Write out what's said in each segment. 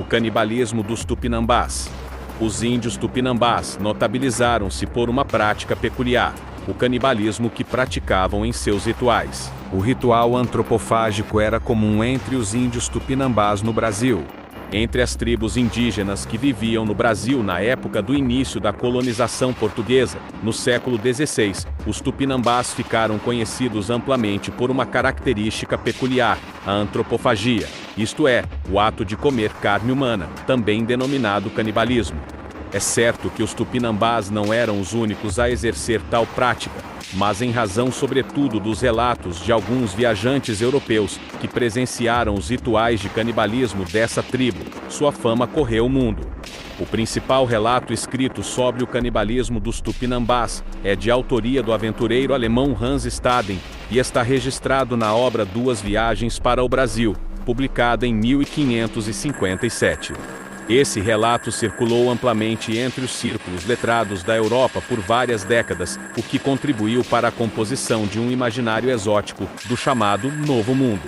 O canibalismo dos Tupinambás. Os índios Tupinambás notabilizaram-se por uma prática peculiar, o canibalismo que praticavam em seus rituais. O ritual antropofágico era comum entre os índios Tupinambás no Brasil. Entre as tribos indígenas que viviam no Brasil na época do início da colonização portuguesa, no século XVI, os Tupinambás ficaram conhecidos amplamente por uma característica peculiar, a antropofagia, isto é, o ato de comer carne humana, também denominado canibalismo. É certo que os Tupinambás não eram os únicos a exercer tal prática, mas em razão sobretudo dos relatos de alguns viajantes europeus que presenciaram os rituais de canibalismo dessa tribo, sua fama correu o mundo. O principal relato escrito sobre o canibalismo dos Tupinambás é de autoria do aventureiro alemão Hans Staden e está registrado na obra Duas Viagens para o Brasil, publicada em 1557. Esse relato circulou amplamente entre os círculos letrados da Europa por várias décadas, o que contribuiu para a composição de um imaginário exótico do chamado Novo Mundo.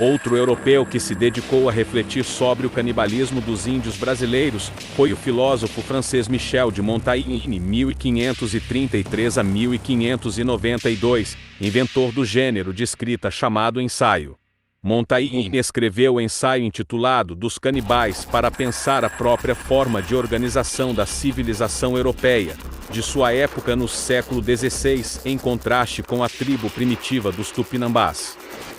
Outro europeu que se dedicou a refletir sobre o canibalismo dos índios brasileiros foi o filósofo francês Michel de Montaigne, 1533 a 1592, inventor do gênero de escrita chamado ensaio. Montaigne escreveu o ensaio intitulado Dos Canibais para pensar a própria forma de organização da civilização europeia, de sua época no século XVI, em contraste com a tribo primitiva dos Tupinambás.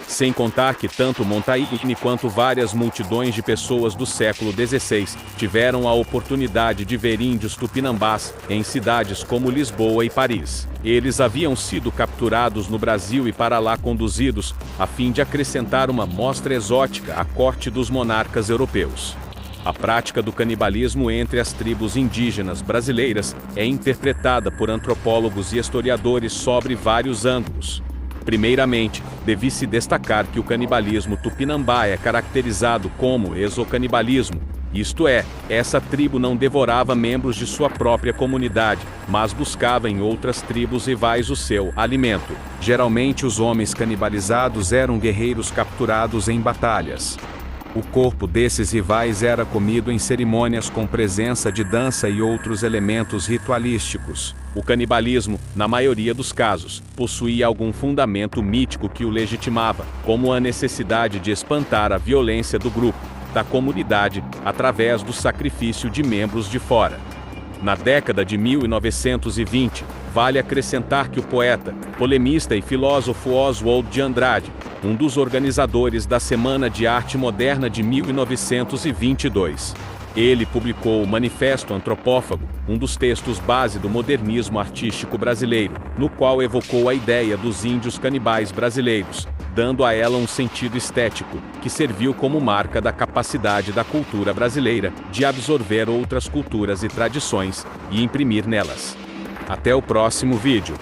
Sem contar que tanto Montaigne quanto várias multidões de pessoas do século XVI tiveram a oportunidade de ver índios Tupinambás em cidades como Lisboa e Paris. Eles haviam sido capturados no Brasil e para lá conduzidos, a fim de acrescentar uma mostra exótica à corte dos monarcas europeus. A prática do canibalismo entre as tribos indígenas brasileiras é interpretada por antropólogos e historiadores sobre vários ângulos. Primeiramente, deve-se destacar que o canibalismo tupinambá é caracterizado como exocanibalismo, isto é, essa tribo não devorava membros de sua própria comunidade, mas buscava em outras tribos rivais o seu alimento. Geralmente os homens canibalizados eram guerreiros capturados em batalhas. O corpo desses rivais era comido em cerimônias com presença de dança e outros elementos ritualísticos. O canibalismo, na maioria dos casos, possuía algum fundamento mítico que o legitimava, como a necessidade de espantar a violência do grupo, da comunidade, através do sacrifício de membros de fora. Na década de 1920, vale acrescentar que o poeta, polemista e filósofo Oswald de Andrade, um dos organizadores da Semana de Arte Moderna de 1922. Ele publicou o Manifesto Antropófago, um dos textos base do modernismo artístico brasileiro, no qual evocou a ideia dos índios canibais brasileiros, dando a ela um sentido estético, que serviu como marca da capacidade da cultura brasileira de absorver outras culturas e tradições e imprimir nelas. Até o próximo vídeo.